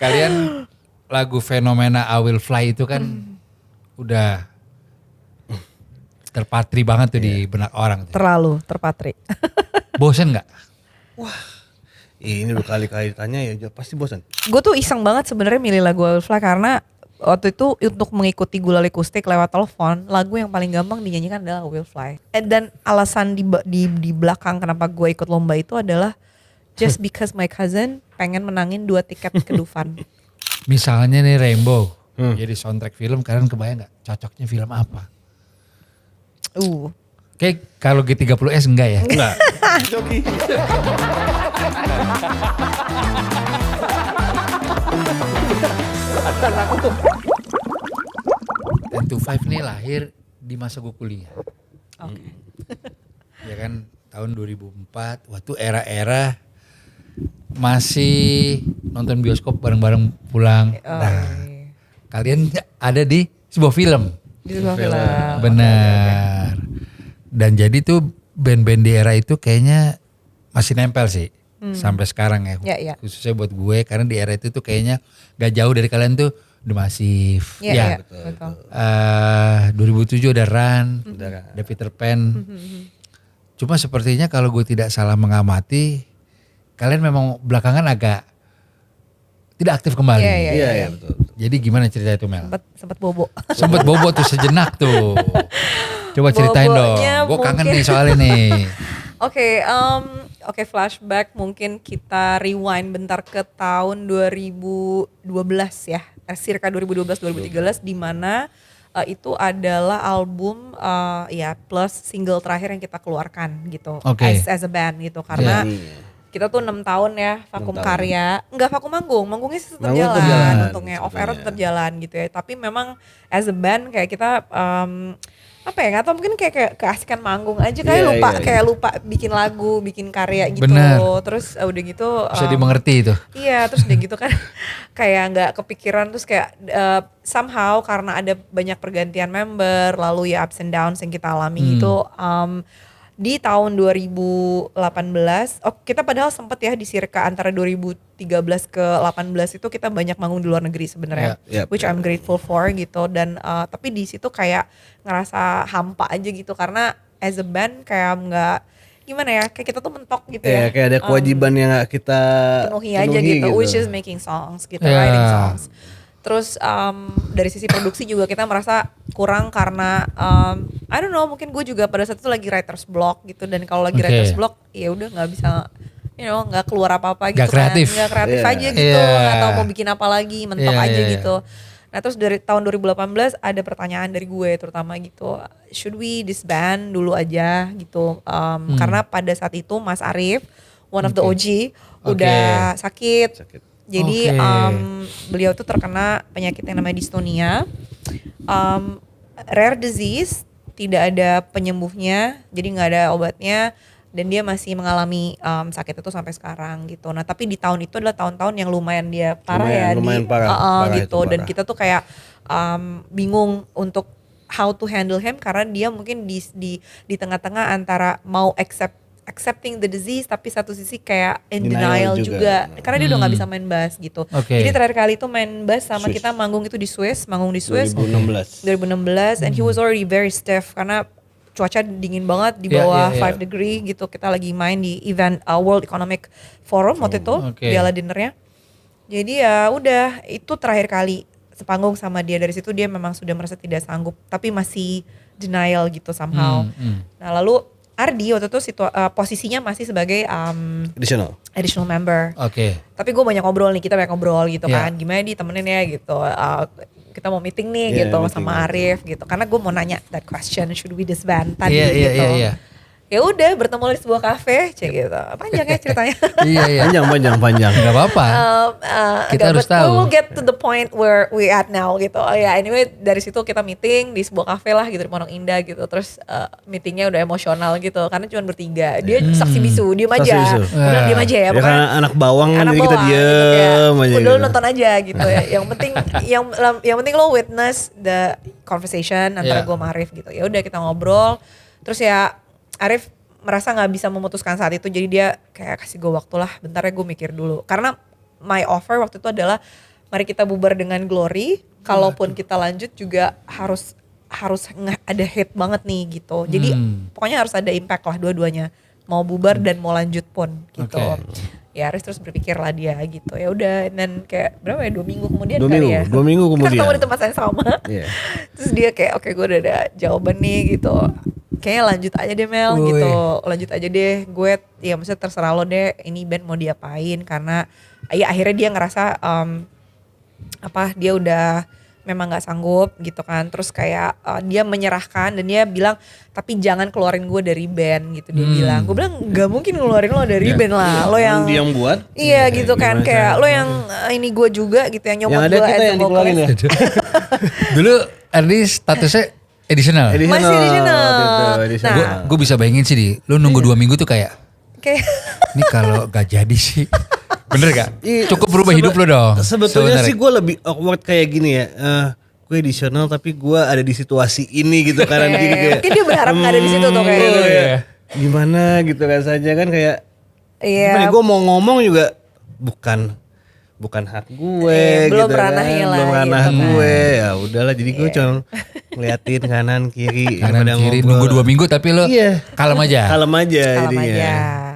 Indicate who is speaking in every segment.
Speaker 1: Kalian lagu fenomena I Will Fly itu kan udah terpatri banget tuh di benak orang.
Speaker 2: Terlalu terpatri.
Speaker 1: Bosen nggak?
Speaker 3: Ini udah kali-kali tanya ya pasti bosan.
Speaker 2: Gue tuh iseng banget sebenarnya milih lagu I Will Fly karena waktu itu untuk mengikuti Gulali Akustik lewat telepon, lagu yang paling gampang dinyanyikan adalah I Will Fly. Dan alasan di belakang kenapa gue ikut lomba itu adalah just because my cousin pengen menangin 2 tiket ke Dufan.
Speaker 1: Misalnya nih Rainbow, jadi soundtrack film, kalian kebayang nggak cocoknya film apa? Kayak kalau G30S enggak ya?
Speaker 3: Enggak. Joki.
Speaker 1: Dan 25 nih lahir di masa gue kuliah.
Speaker 2: Oke.
Speaker 1: Ya kan tahun 2004, waktu era-era masih nonton bioskop bareng-bareng pulang. Kalian ada di sebuah film.
Speaker 2: Di sebuah film.
Speaker 1: Benar. Dan jadi tuh band-band di era itu kayaknya masih nempel sih. Sampai sekarang ya.
Speaker 2: Ya.
Speaker 1: Khususnya buat gue karena di era itu tuh kayaknya gak jauh dari kalian tuh The Massive.
Speaker 2: Ya. Betul.
Speaker 1: 2007 ada Run, ada Peter Pan. Cuma sepertinya kalau gue tidak salah mengamati, kalian memang belakangan agak tidak aktif kembali.
Speaker 2: Iya,
Speaker 3: betul.
Speaker 1: Jadi gimana cerita itu Mel?
Speaker 2: Sempat bobo.
Speaker 1: Sempet bobo tuh sejenak tuh. Coba ceritain dong.
Speaker 2: Bobonya
Speaker 1: Gue kangen
Speaker 2: mungkin.
Speaker 1: nih soalnya nih.
Speaker 2: Oke, flashback mungkin kita rewind bentar ke tahun 2012 ya. Circa 2012-2013 di mana itu adalah album plus single terakhir yang kita keluarkan gitu.
Speaker 1: Oke.
Speaker 2: As a band gitu karena kita tuh 6 tahun ya vakum karya. Enggak vakum manggungnya sih tetap jalan. Untungnya off air tetap jalan gitu ya. Tapi memang as a band kayak kita nggak tau mungkin kayak keasikan manggung aja kayak lupa bikin lagu, bikin karya gitu.
Speaker 1: Bener.
Speaker 2: Terus udah gitu
Speaker 1: Bisa dimengerti itu.
Speaker 2: Iya, terus udah gitu kan kayak nggak kepikiran terus kayak somehow karena ada banyak pergantian member lalu ya ups and downs yang kita alami itu di tahun 2018 kita padahal sempet ya di circa antara 2013 ke 18 itu kita banyak manggung di luar negeri sebenarnya, which I'm grateful for gitu dan tapi di situ kayak ngerasa hampa aja gitu karena as a band kayak nggak gimana ya kayak kita tuh mentok gitu ya
Speaker 3: Kayak ada kewajiban yang gak kita
Speaker 2: penuhi aja gitu, which is making songs gitu, writing songs. Terus dari sisi produksi juga kita merasa kurang karena I don't know mungkin gue juga pada saat itu lagi writer's block gitu dan kalau lagi writer's block ya udah nggak bisa nggak keluar apa-apa gitu
Speaker 1: Gak kreatif.
Speaker 2: nggak kreatif aja gitu nggak tahu mau bikin apa lagi mentok aja gitu. Nah terus dari tahun 2018 ada pertanyaan dari gue terutama gitu, should we disband dulu aja gitu karena pada saat itu Mas Arif one of the OG udah sakit. Jadi beliau tuh terkena penyakit yang namanya dystonia, rare disease, tidak ada penyembuhnya, jadi nggak ada obatnya, dan dia masih mengalami sakit itu sampai sekarang gitu. Nah tapi di tahun itu adalah tahun-tahun yang lumayan dia parah
Speaker 3: lumayan parah
Speaker 2: gitu,
Speaker 3: itu,
Speaker 2: dan
Speaker 3: parah.
Speaker 2: kita tuh kayak bingung untuk how to handle him karena dia mungkin di tengah-tengah antara mau accepting the disease tapi satu sisi kayak in denial juga. Karena dia udah nggak bisa main bass gitu. Jadi terakhir kali itu main bass sama
Speaker 3: Swiss.
Speaker 2: kita manggung itu di Swiss
Speaker 3: 2016
Speaker 2: and he was already very stiff karena cuaca dingin banget di bawah 5 degree gitu. Kita lagi main di event World Economic Forum waktu itu gala dinnernya. Jadi ya udah itu terakhir kali sepanggung sama dia. Dari situ dia memang sudah merasa tidak sanggup tapi masih denial gitu somehow. Nah lalu Ardi waktu itu posisinya masih sebagai additional member. Tapi gue banyak ngobrol nih, kita banyak ngobrol gitu kan. Gimana ditemenin ya gitu. Kita mau meeting nih gitu sama Arif gitu. Karena gue mau nanya that question, should we disband tadi gitu. Ya udah bertemu di sebuah kafe, gitu. Panjang ya ceritanya.
Speaker 3: Panjang.
Speaker 1: Gak apa-apa. Kita harus tahu.
Speaker 2: We will get to the point where we at now gitu. Anyway dari situ kita meeting di sebuah kafe lah gitu di Pondok Indah gitu. Terus meetingnya udah emosional gitu karena cuma bertiga. Dia saksi bisu, diem aja. Udah diem aja ya.
Speaker 3: Ya karena anak bawang jadi kita diem
Speaker 2: gitu,
Speaker 3: aja.
Speaker 2: Udah nonton aja gitu ya. Yang penting lo witness the conversation antara gue sama Arif gitu. Ya udah kita ngobrol. Terus ya Arif merasa nggak bisa memutuskan saat itu, jadi dia kayak kasih gue waktu lah, bentar ya gue mikir dulu. Karena my offer waktu itu adalah mari kita bubar dengan glory. Kalaupun kita lanjut juga harus ada hate banget nih gitu. Jadi pokoknya harus ada impact lah dua-duanya. Mau bubar dan mau lanjut pun gitu. Ya Aris terus berpikir lah dia gitu. Ya udah, dan kayak berapa ya 2 minggu kemudian kali ya.
Speaker 3: 2 minggu kemudian.
Speaker 2: Kita ketemu di tempat yang sama. Terus dia kayak oke, gue udah ada jawaban nih gitu. Kayaknya lanjut aja deh Mel gitu. Lanjut aja deh. Gue ya maksudnya terserah lo deh ini band mau diapain, karena ya akhirnya dia ngerasa dia udah memang nggak sanggup gitu kan. Terus kayak dia menyerahkan dan dia bilang tapi jangan keluarin gue dari band gitu. Dia bilang, gue bilang nggak mungkin ngeluarin lo dari band lah. Lo yang
Speaker 3: dia yang buat.
Speaker 2: Iya gitu kan, kayak lo yang ini gue juga gitu, yang nyomot gue as a vocalist.
Speaker 3: Ya.
Speaker 1: Dulu Ardi statusnya additional.
Speaker 2: Masih additional.
Speaker 1: Nah, gue bisa bayangin sih lo nunggu 2 minggu tuh kayak ini kalau gak jadi sih. Bener gak? Cukup berubah hidup lo dong.
Speaker 3: Sebetulnya sih gue lebih awkward kayak gini ya. Gue additional tapi gue ada di situasi ini gitu karena gini kayak.
Speaker 2: Mungkin dia berharap gak ada di situ tuh kayak.
Speaker 3: Gimana gitu rasanya kan kayak. Gimana gue mau ngomong juga bukan hak gue
Speaker 2: belum
Speaker 3: gitu
Speaker 2: ranahnya
Speaker 3: kan.
Speaker 2: lah.
Speaker 3: Belum ranah
Speaker 2: gitu
Speaker 3: gue. Ya udahlah jadi gue cuma ngeliatin kanan kiri.
Speaker 1: Nunggu 2 minggu tapi lo kalem aja.
Speaker 3: Kalem aja.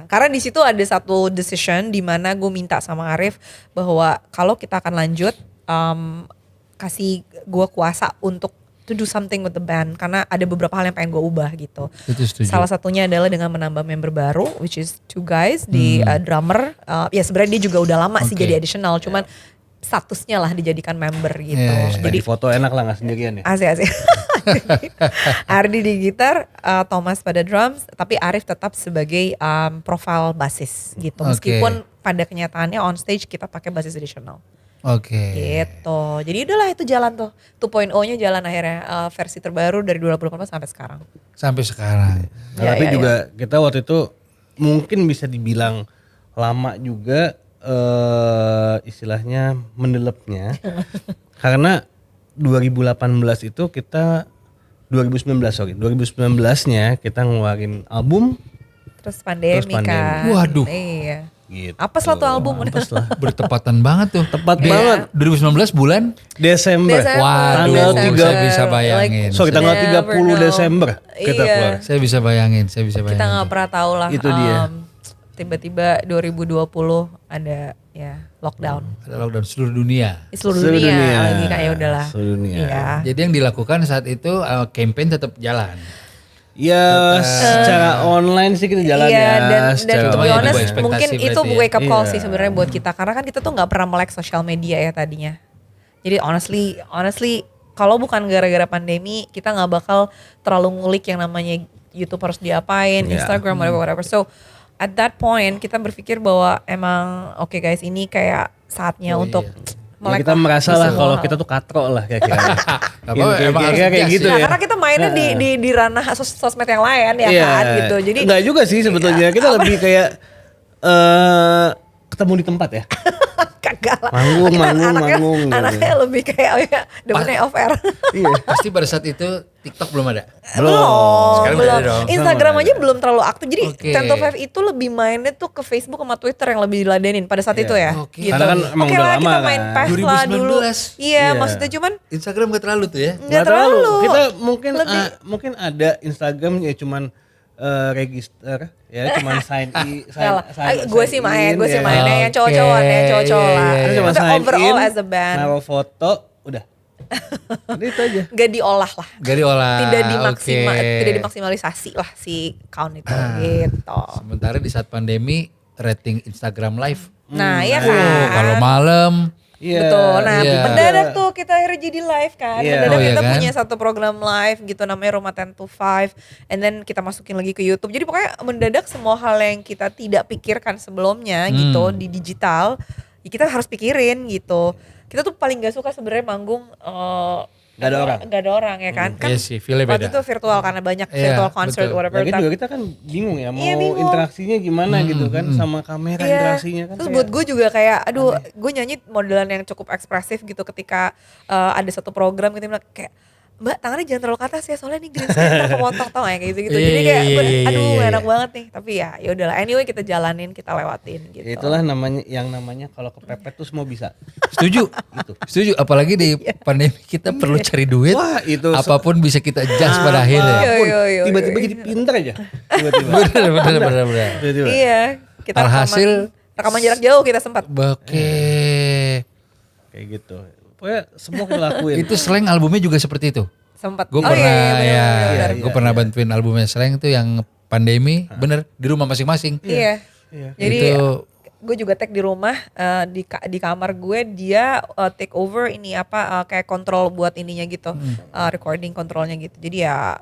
Speaker 2: Karena di situ ada satu decision di mana gue minta sama Arif bahwa kalau kita akan lanjut, kasih gue kuasa untuk to do something with the band, karena ada beberapa hal yang pengen gue ubah gitu. Salah satunya adalah dengan menambah member baru, which is 2 guys di drummer. Ya sebenarnya dia juga udah lama sih jadi additional, cuman statusnya lah dijadikan member gitu.
Speaker 3: Jadi foto enak lah nggak sendirian ya.
Speaker 2: Asik. Ardi di gitar, Thomas pada drums, tapi Arif tetap sebagai profile basis gitu. Meskipun pada kenyataannya on stage kita pakai basis additional. Gitu. Jadi udahlah itu jalan tuh. 2.0-nya jalan akhirnya, versi terbaru dari 2018 sampai sekarang.
Speaker 3: Tapi juga kita waktu itu mungkin bisa dibilang lama juga istilahnya mendelepnya. Karena 2018 itu kita 2019-nya kita ngeluarin album.
Speaker 2: Terus pandemi kan.
Speaker 1: Waduh.
Speaker 2: Iya.
Speaker 3: Gitu.
Speaker 2: Apes lah tuh album.
Speaker 1: Bertepatan banget tuh.
Speaker 3: Tepat banget.
Speaker 1: 2019 bulan
Speaker 3: Desember.
Speaker 1: Waduh, saya bisa bayangin.
Speaker 3: Tanggal 30 Desember kita keluar.
Speaker 1: Saya bisa bayangin.
Speaker 2: Kita gak pernah tahu lah.
Speaker 3: Itu dia.
Speaker 2: Tiba-tiba 2020 ada lockdown.
Speaker 1: Ada lockdown seluruh dunia.
Speaker 2: Seluruh dunia lagi kayak udahlah.
Speaker 3: Seluruh dunia.
Speaker 2: Iya.
Speaker 1: Jadi yang dilakukan saat itu campaign tetap jalan.
Speaker 3: Ya secara online sih kita jalan
Speaker 2: dan to be honest mungkin itu wake up call sih sebenarnya buat kita, karena kan kita tuh nggak pernah melek sosial media ya tadinya. Jadi honestly kalau bukan gara-gara pandemi kita nggak bakal terlalu ngulik yang namanya YouTube harus diapain, Instagram whatever. So at that point kita berpikir bahwa emang oke guys, ini kayak saatnya untuk
Speaker 3: ya kita merasa lah kalau kita tuh katro lah kira-kira. Kayak gitu ya.
Speaker 2: Karena kita mainnya di ranah sosmed yang lain ya kan gitu. Jadi
Speaker 3: enggak juga sih sebetulnya. Kita lebih kayak ketemu di tempat ya.
Speaker 2: Kagak lah.
Speaker 3: Manggung.
Speaker 2: Anaknya lebih kayak demennya off air.
Speaker 1: Iya. Pasti pada saat itu TikTok belum ada.
Speaker 3: Sekarang
Speaker 2: belum.
Speaker 3: udah ada dong.
Speaker 2: Instagram aja belum terlalu aktif. Jadi Ten to Five itu lebih mainnya tuh ke Facebook sama Twitter yang lebih diladenin pada saat itu ya.
Speaker 3: Gitu. Karena kan emang udah lama
Speaker 2: kita main PES lah dulu. Iya, maksudnya cuman
Speaker 1: Instagram gak terlalu tuh ya.
Speaker 2: Gak terlalu.
Speaker 3: Kita mungkin ada Instagram ya cuman register ya cuman sign
Speaker 2: gue sih mainnya yang cowok-cowok lah.
Speaker 3: Cuma sign
Speaker 2: overall
Speaker 3: in,
Speaker 2: as a band.
Speaker 3: naruh foto, udah. Itu aja.
Speaker 2: Gak diolah lah. Tidak
Speaker 1: Tidak
Speaker 2: dimaksimalisasi lah si count itu gitu.
Speaker 1: Sementara di saat pandemi rating Instagram live.
Speaker 2: Nah iya kan.
Speaker 1: Kalau malam.
Speaker 2: Betul. Nah mendadak tuh kita akhirnya jadi live kan. Mendadak kita punya satu program live gitu namanya Roma 10 to 5. And then kita masukin lagi ke YouTube. Jadi pokoknya mendadak semua hal yang kita tidak pikirkan sebelumnya gitu di digital, ya kita harus pikirin gitu. Kita tuh paling gak suka sebenarnya manggung
Speaker 3: Gak
Speaker 2: ada orang ya kan. Kan
Speaker 1: iya sih, feelnya beda.
Speaker 2: waktu itu virtual karena banyak virtual concert whatever.
Speaker 3: Lagi juga kita kan bingung ya mau interaksinya gimana gitu kan sama kamera interaksinya kan.
Speaker 2: Terus buat gue juga kayak gue nyanyi modelan yang cukup ekspresif gitu ketika ada satu program gitu kayak Mbak tangannya jangan terlalu ke atas ya soalnya nih green screen ntar kepotong tau kayak gitu-gitu. Jadi kayak aduh gak enak banget nih. Tapi ya udahlah anyway kita jalanin, kita lewatin gitu.
Speaker 3: Itulah namanya kalau kepepet tuh semua bisa.
Speaker 1: Setuju. Setuju apalagi di pandemi kita perlu cari duit. Wah, itu apapun bisa kita adjust pada akhirnya.
Speaker 3: Tiba-tiba jadi pinter aja. Tiba-tiba.
Speaker 1: Bener.
Speaker 2: Iya, kita
Speaker 1: alhasil
Speaker 2: rekaman jarak jauh kita sempat.
Speaker 1: Oke.
Speaker 3: Kayak gitu. Pokoknya semua kita lakuin.
Speaker 1: Itu Slank albumnya juga seperti itu.
Speaker 2: Sempat.
Speaker 1: Gue pernah gue pernah bantuin albumnya Slank itu yang pandemi, bener di rumah masing-masing.
Speaker 2: Iya. Jadi gue juga tag di rumah di kamar gue dia take over ini kayak kontrol buat ininya gitu, recording kontrolnya gitu. Jadi ya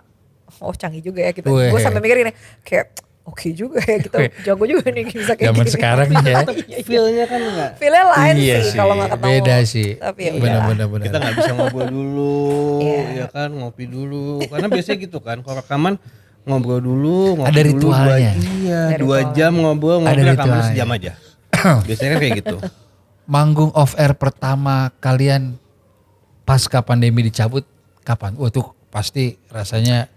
Speaker 2: canggih juga ya kita. Gue sampai mikir ini kayak oke juga ya kita jago juga nih bisa kayak
Speaker 1: zaman
Speaker 2: gini.
Speaker 1: sekarang ya.
Speaker 3: Feelnya kan enggak.
Speaker 2: Feelnya lain sih kalau nggak ketemu.
Speaker 1: Beda sih.
Speaker 2: Tapi ya
Speaker 1: benar.
Speaker 3: Kita nggak bisa ngobrol dulu, ya kan ngopi dulu. Karena biasanya gitu kan kalau rekaman ngobrol dulu, ngopi
Speaker 1: ada ritualnya.
Speaker 3: Dulu, 2 jam ngobrol rekaman sejam aja. Biasanya kan kayak gitu.
Speaker 1: Manggung off air pertama kalian pasca pandemi dicabut kapan? Wah tuh pasti rasanya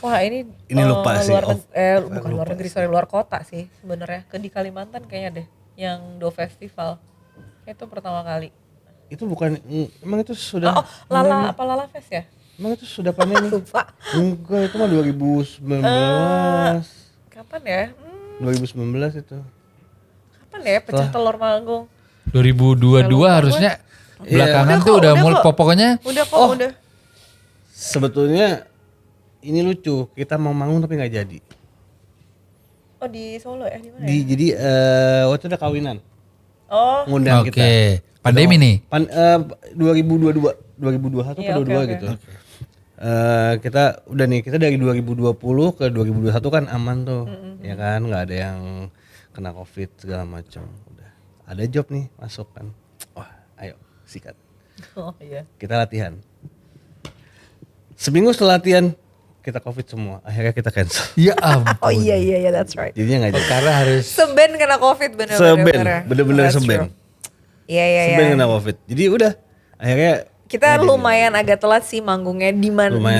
Speaker 2: Wah ini
Speaker 3: lupa sih.
Speaker 2: Bukan luar negeri, luar kota sih sebenarnya. Di Kalimantan kayaknya deh, yang Do Festival. Itu pertama kali.
Speaker 3: Itu bukan, emang itu sudah.
Speaker 2: Lala Fest ya?
Speaker 3: Emang itu sudah pandemi?
Speaker 2: Lupa.
Speaker 3: Enggak, itu mah 2019.
Speaker 2: Kapan ya?
Speaker 3: 2019 itu.
Speaker 2: Kapan ya pecah telur manggung?
Speaker 1: 2022 harusnya. Belakangan tuh udah mulai pokoknya.
Speaker 2: Udah.
Speaker 3: Sebetulnya ini lucu, kita mau manggung tapi nggak jadi.
Speaker 2: Oh di Solo ya? Di mana ya?
Speaker 3: Jadi waktu itu ada kawinan.
Speaker 2: Oh.
Speaker 3: Ngundang kita.
Speaker 1: Oke. Pandemi nih.
Speaker 3: 2021 atau 2022 gitu. Kita udah nih, kita dari 2020 ke 2021 kan aman tuh. Ya kan, nggak ada yang kena COVID segala macam. Udah. Ada job nih masuk kan. Wah, ayo sikat.
Speaker 2: Oh iya.
Speaker 3: Kita latihan. Seminggu setelah latihan kita COVID semua, akhirnya kita cancel.
Speaker 1: Ya ampun.
Speaker 2: Oh iya, that's right.
Speaker 3: Jadinya nggak jadi.
Speaker 1: Karena harus
Speaker 2: Seben kena COVID
Speaker 3: bener-bener seben.
Speaker 2: Iya.
Speaker 3: Seben kena COVID. Jadi udah, akhirnya
Speaker 2: kita lumayan agak telat sih manggungnya di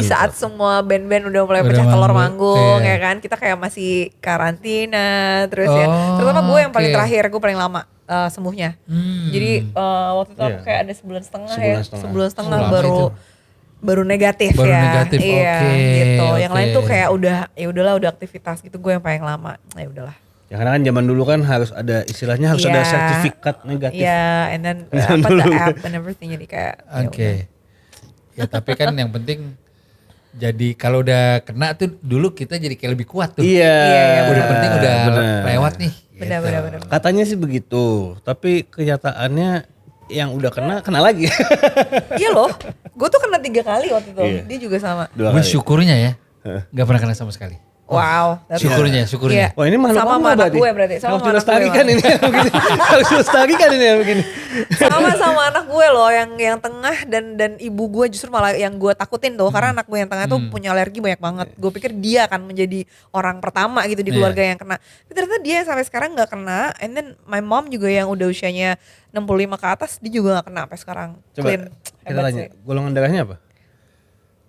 Speaker 2: saat semua band-band udah mulai pecah telur manggung ya kan. Kita kayak masih karantina terus ya. Terutama gue yang paling terakhir, gue paling lama sembuhnya. Jadi waktu itu aku kayak ada sebulan setengah baru negatif ya. Iya gitu. Yang lain tuh kayak udah aktivitas gitu. Gue yang paling lama. Ya udahlah.
Speaker 3: Ya karena kan zaman dulu kan harus ada istilahnya harus ada sertifikat negatif.
Speaker 2: Iya, and then the app and everything jadi kayak.
Speaker 1: Oke. Ya tapi kan yang penting jadi kalau udah kena tuh dulu kita jadi kayak lebih kuat tuh.
Speaker 3: Iya.
Speaker 1: Udah penting udah lewat nih.
Speaker 2: Benar.
Speaker 3: Katanya sih begitu, tapi kenyataannya yang udah kena lagi.
Speaker 2: Iya loh, gue tuh kena 3 kali waktu itu. Dia juga sama.
Speaker 1: Gue syukurnya ya, gak pernah kena sama sekali.
Speaker 2: Wow.
Speaker 1: Syukurnya.
Speaker 2: Iya.
Speaker 3: Wah ini makhluk
Speaker 2: sama anak gue berarti.
Speaker 3: Harus dilestarikan ini yang begini. Harus dilestarikan ini yang begini.
Speaker 2: Sama anak gue loh yang tengah dan ibu gue justru malah yang gue takutin tuh. Karena anak gue yang tengah tuh punya alergi banyak banget. Gue pikir dia akan menjadi orang pertama gitu di keluarga yang kena. Tapi ternyata dia sampai sekarang gak kena. And then my mom juga yang udah usianya 65 ke atas dia juga gak kena sampai sekarang.
Speaker 3: Coba
Speaker 2: clean.
Speaker 3: Kita tanya, golongan darahnya apa?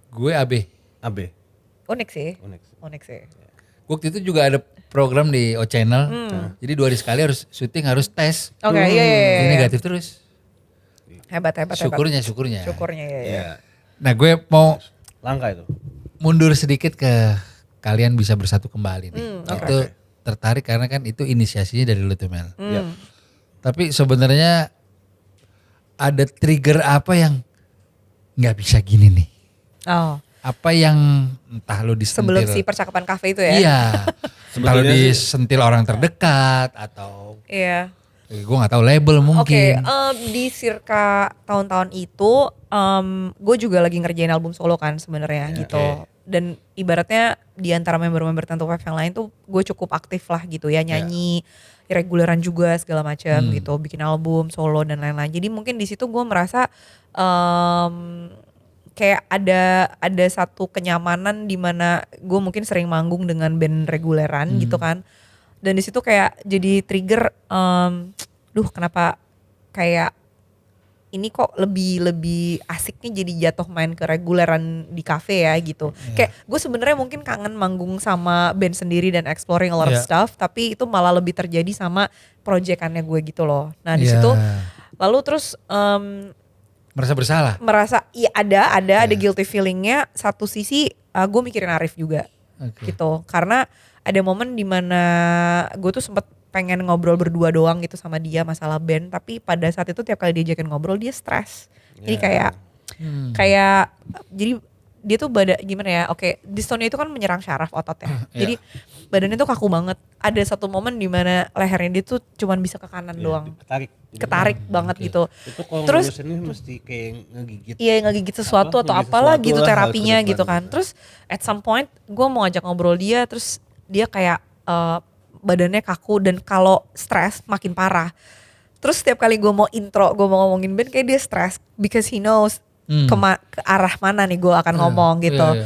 Speaker 1: Gue AB.
Speaker 2: Unik sih.
Speaker 1: Waktu itu juga ada program di O Channel. Jadi 2 hari sekali harus syuting, harus tes.
Speaker 2: Oke, iya.
Speaker 1: Ini negatif terus.
Speaker 2: Hebat.
Speaker 1: Syukurnya.
Speaker 2: Ya.
Speaker 1: Nah gue mau
Speaker 3: langka itu.
Speaker 1: Mundur sedikit ke kalian bisa bersatu kembali nih. Itu tertarik karena kan itu inisiasinya dari lu tuh Mel. Tapi sebenarnya ada trigger apa yang nggak bisa gini nih?
Speaker 2: Oh.
Speaker 1: Apa yang entah lo disentil.
Speaker 2: Sebelum si percakapan kafe itu ya?
Speaker 1: Iya. Entah lo disentil orang terdekat atau.
Speaker 2: Iya.
Speaker 1: Gue gak tahu label mungkin.
Speaker 2: Di circa tahun-tahun itu gue juga lagi ngerjain album solo kan sebenarnya gitu. Dan ibaratnya di antara member-member Tentu Five yang lain tuh gue cukup aktif lah gitu ya. Nyanyi, reguleran juga segala macam gitu. Bikin album solo dan lain-lain. Jadi mungkin di situ gue merasa kayak ada satu kenyamanan di mana gue mungkin sering manggung dengan band reguleran gitu kan. Dan di situ kayak jadi trigger, kenapa kayak ini kok lebih asiknya jadi jatuh main ke reguleran di cafe ya gitu. Kayak gue sebenarnya mungkin kangen manggung sama band sendiri dan exploring a lot of stuff, tapi itu malah lebih terjadi sama proyekannya gue gitu loh. Nah di situ lalu terus
Speaker 1: merasa bersalah.
Speaker 2: Iya ada guilty feelingnya. Satu sisi gue mikirin Arif juga gitu, karena ada momen dimana gue tuh sempet pengen ngobrol berdua doang gitu sama dia masalah band, tapi pada saat itu tiap kali diajakin ngobrol dia stres. Jadi kayak jadi dia tuh gimana ya, dystonia itu kan menyerang syaraf otot ya. Jadi badannya tuh kaku banget. Ada satu momen di mana lehernya dia tuh cuman bisa ke kanan doang. Ketarik banget gitu.
Speaker 3: Itu kalau
Speaker 2: terus
Speaker 3: ini mesti kayak ngegigit.
Speaker 2: Iya, ngegigit sesuatu atau apalah gitu terapinya gitu kan. Terus at some point gue mau ngajak ngobrol dia, terus dia kayak badannya kaku dan kalau stres makin parah. Terus setiap kali gue mau intro, gue mau ngomongin band kayak dia stres because he knows ke arah mana nih gue akan ngomong gitu.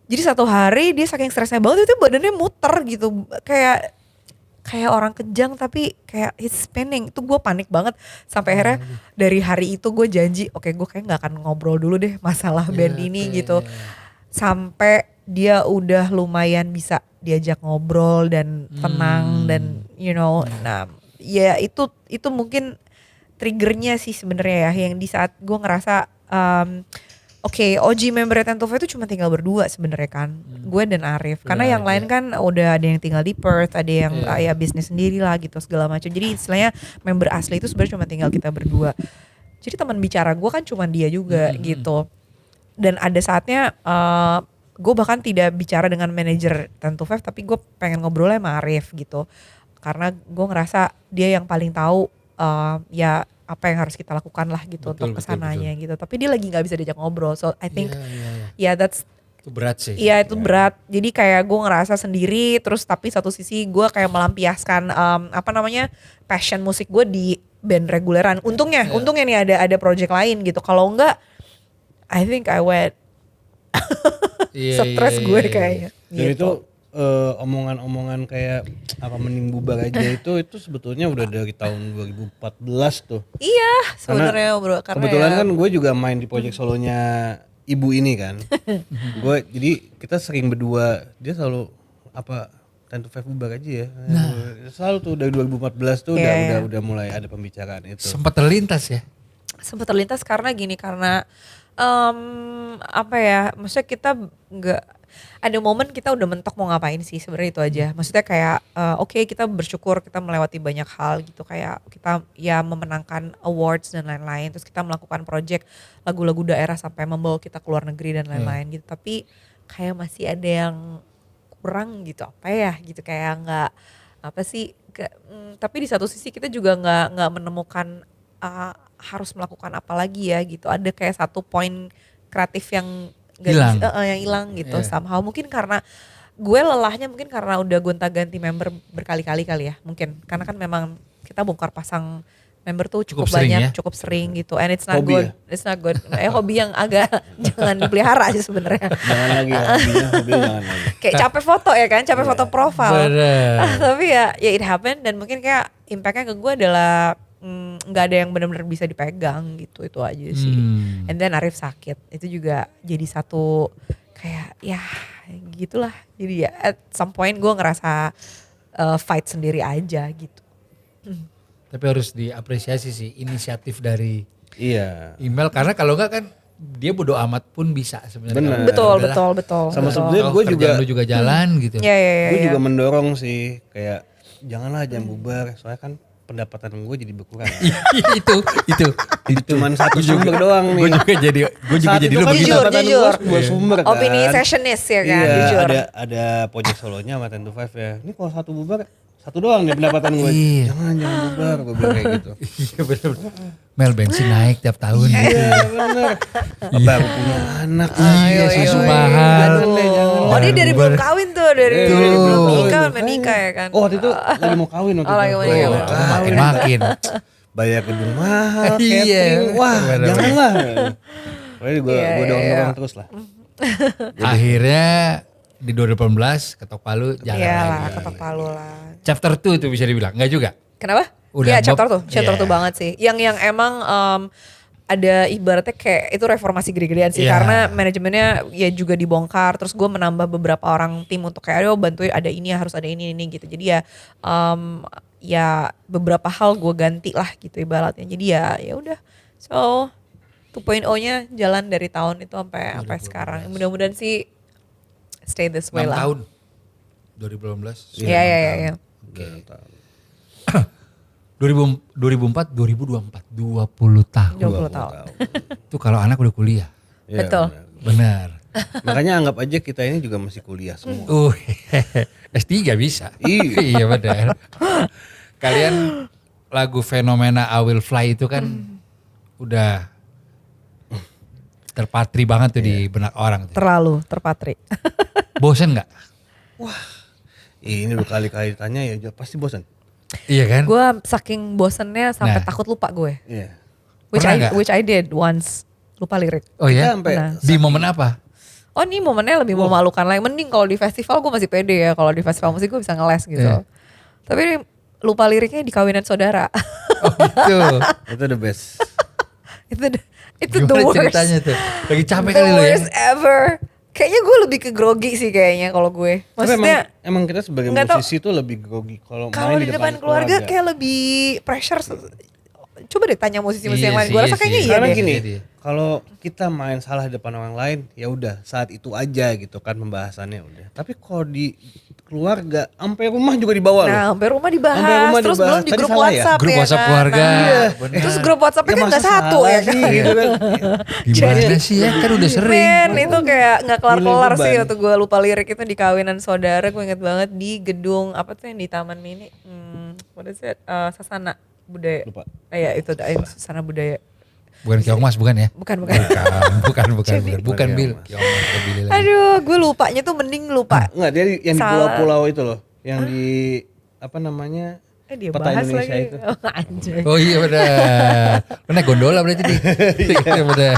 Speaker 2: Jadi satu hari dia saking stresnya banget itu badannya muter gitu, kayak orang kejang tapi kayak he's spinning. Itu gue panik banget sampai akhirnya dari hari itu gue janji gue kayak nggak akan ngobrol dulu deh masalah band ini gitu. Sampai dia udah lumayan bisa diajak ngobrol dan tenang dan nah ya itu mungkin triggernya sih sebenarnya ya, yang di saat gue ngerasa OG member Ten to Five itu cuma tinggal berdua sebenarnya kan, gue dan Arif, karena yang lain kan udah ada yang tinggal di Perth, ada yang ya bisnis sendiri lah gitu segala macam. Jadi istilahnya member asli itu sebenarnya cuma tinggal kita berdua. Jadi teman bicara gue kan cuma dia juga gitu. Dan ada saatnya gue bahkan tidak bicara dengan manajer Ten to Five, tapi gue pengen ngobrol sama Arif gitu, karena gue ngerasa dia yang paling tahu ya apa yang harus kita lakukan lah gitu untuk kesananya gitu. Tapi dia lagi nggak bisa diajak ngobrol, so I think that's
Speaker 1: itu berat sih.
Speaker 2: Iya itu berat. Jadi kayak gue ngerasa sendiri, terus tapi satu sisi gue kayak melampiaskan passion musik gue di band reguleran. Untungnya nih ada project lain gitu. Kalau enggak, I think I went stres gue kayaknya.
Speaker 3: Dan itu omongan-omongan kayak apa mending bubar aja itu sebetulnya udah dari tahun 2014 tuh.
Speaker 2: Iya sebenarnya bro. Karena
Speaker 3: kebetulan kan gue juga main di project solonya ibu ini kan. Jadi kita sering berdua, dia selalu Ten to Five bubar aja ya. Selalu tuh dari 2014 tuh udah mulai ada pembicaraan itu.
Speaker 1: Sempat terlintas ya?
Speaker 2: Sempat terlintas karena maksudnya kita nggak ada momen kita udah mentok mau ngapain sih, sebenarnya itu aja. Maksudnya kayak kita bersyukur kita melewati banyak hal gitu, kayak kita ya memenangkan awards dan lain-lain, terus kita melakukan project lagu-lagu daerah sampai membawa kita ke luar negeri dan lain-lain gitu. Tapi kayak masih ada yang kurang gitu, kayak nggak tapi di satu sisi kita juga nggak menemukan harus melakukan apa lagi ya gitu. Ada kayak satu poin kreatif yang hilang gitu somehow. Mungkin karena gue lelahnya, mungkin karena udah gonta-ganti member berkali-kali kali ya, mungkin karena kan memang kita bongkar pasang member tuh cukup banyak, cukup sering gitu, and it's not good. It's not good. Hobi yang agak jangan dipelihara sih sebenarnya.
Speaker 3: Jangan lagi hobi jangan lagi.
Speaker 2: Kayak capek foto ya kan, capek foto profile. Tapi ya it happen, dan mungkin kayak impactnya ke gue adalah nggak ada yang benar-benar bisa dipegang gitu, itu aja sih. And then Arif sakit, itu juga jadi satu kayak ya gitulah. Jadi ya at some point gue ngerasa fight sendiri aja gitu.
Speaker 1: Tapi harus diapresiasi sih inisiatif dari email, karena kalau enggak kan dia bodo amat pun bisa sebenarnya.
Speaker 2: Betul.
Speaker 3: Sama sebenarnya gue
Speaker 1: juga jalan gitu.
Speaker 3: Gue juga mendorong sih kayak jangan bubar, soalnya kan pendapatan gue jadi berkurang.
Speaker 1: itu.
Speaker 3: Cuman satu sumber doang nih.
Speaker 1: Gue juga jadi lu begitu.
Speaker 2: Jujur.
Speaker 3: Dua sumber kan.
Speaker 2: Opini sessionist ya kan.
Speaker 3: Iya,
Speaker 2: jujur.
Speaker 3: ada project solonya sama Ten to Five ya. Ini kalau satu bubar, satu doang nih pendapatan gue. Jangan bubar, gue bilang kayak gitu.
Speaker 1: Iya benar. Mel bensin naik tiap tahun.
Speaker 3: Iya benar. Baru punya anak.
Speaker 1: Iya susu mahal.
Speaker 2: Oh dia dari belum kawin tuh, dari belum menikah ya kan.
Speaker 3: Oh waktu itu lagi mau kawin waktu itu.
Speaker 1: Makin.
Speaker 3: Bayar gedung mahal, catering, wah janganlah. Pokoknya gue dorong terus lah.
Speaker 1: Akhirnya di 2018 ketok palu jalan lagi.
Speaker 2: Iyalah ketok palu lah.
Speaker 1: Chapter 2 itu bisa dibilang, enggak juga?
Speaker 2: Kenapa? Iya chapter 2 banget sih. Yang emang ada ibaratnya kayak itu reformasi gede-gedean sih karena manajemennya ya juga dibongkar, terus gue menambah beberapa orang tim untuk kayak ayo bantuin ada ini harus ada ini gitu. Jadi ya ya beberapa hal gue ganti lah gitu ibaratnya. Jadi ya udah. So 2.0-nya jalan dari tahun itu sampai sekarang. Mudah-mudahan sih stay this way
Speaker 1: 6
Speaker 2: lah.
Speaker 1: tahun. 2018.
Speaker 2: Iya.
Speaker 1: Oke. 2004 2024 20 tahun.
Speaker 2: 20 tahun.
Speaker 1: Itu kalau anak udah kuliah.
Speaker 3: Ya,
Speaker 2: Betul.
Speaker 1: Benar.
Speaker 3: Makanya anggap aja kita ini juga masih kuliah semua.
Speaker 1: S3 bisa.
Speaker 3: Iya.
Speaker 1: Iya benar. Kalian lagu fenomena I Will Fly itu kan udah terpatri banget tuh di benak orang tuh.
Speaker 2: Terlalu terpatri.
Speaker 1: Bosen gak?
Speaker 3: Wah, ini udah kali-kali tanya ya pasti bosan.
Speaker 1: Iya kan?
Speaker 2: Gue saking bosennya sampai takut lupa gue.
Speaker 3: Iya.
Speaker 2: Which I did once. Lupa lirik.
Speaker 1: Oh iya?
Speaker 2: Pernah.
Speaker 1: Di momen apa?
Speaker 2: Oh ini momennya lebih memalukan lagi. Mending kalau di festival gue masih pede ya. Kalau di festival musik gue bisa ngeles gitu. Tapi ini lupa liriknya di kawinan saudara.
Speaker 1: Oh gitu.
Speaker 3: Itu the best.
Speaker 2: itu the
Speaker 1: Gimana
Speaker 2: worst.
Speaker 1: ceritanya tuh? Lagi capek
Speaker 2: The
Speaker 1: kali lo ya?
Speaker 2: worst ever. Kayaknya gue lebih ke grogi sih kayaknya kalau gue. Maksudnya
Speaker 3: Tapi emang kita sebagai musisi tuh lebih grogi kalau main
Speaker 2: di depan keluarga kayak lebih pressure. Coba deh tanya musisi-musisi yang lain. Gue rasa kayaknya iya
Speaker 3: Karena
Speaker 2: deh.
Speaker 3: gini, kalau kita main salah di depan orang lain, ya udah saat itu aja gitu kan pembahasannya udah. Tapi kalau di keluarga, sampai rumah juga dibawa loh.
Speaker 2: Nah, sampai rumah dibahas.
Speaker 3: Sampai rumah
Speaker 2: Terus
Speaker 3: dibahas.
Speaker 2: belum di
Speaker 3: Tadi
Speaker 2: grup
Speaker 3: salah ya?
Speaker 2: WhatsApp
Speaker 1: Grup
Speaker 2: ya
Speaker 1: WhatsApp
Speaker 2: kan?
Speaker 1: keluarga.
Speaker 2: Nah, terus grup WhatsAppnya kan
Speaker 3: masa
Speaker 2: gak satu
Speaker 3: salah
Speaker 2: ya kan?
Speaker 3: sih, gitu kan.
Speaker 1: Gimana sih ya? Kan udah sering.
Speaker 2: Men, itu kayak gak kelar-kelar
Speaker 3: Gila,
Speaker 2: sih
Speaker 3: beban.
Speaker 2: waktu gue lupa lirik itu di kawinan saudara. Gue inget banget di gedung apa tuh yang di Taman Mini. What is it? Sasana Budaya.
Speaker 3: Lupa.
Speaker 2: Iya itu Sasana Budaya.
Speaker 1: Bukan Kiongmas bukan ya?
Speaker 2: Bukan.
Speaker 1: Bukan Bill. Kiongmas ke Billy lagi.
Speaker 2: Aduh, gue lupanya tuh mending lupa.
Speaker 3: Enggak, dia yang di
Speaker 2: Salah.
Speaker 3: pulau-pulau itu loh. Yang di apa namanya?
Speaker 2: Dia
Speaker 3: Peta
Speaker 2: bahas
Speaker 3: Indonesia
Speaker 2: lagi.
Speaker 3: itu.
Speaker 2: Oh, anjay.
Speaker 1: Oh iya benar. Lo naik gondola berarti nih. Iya benar.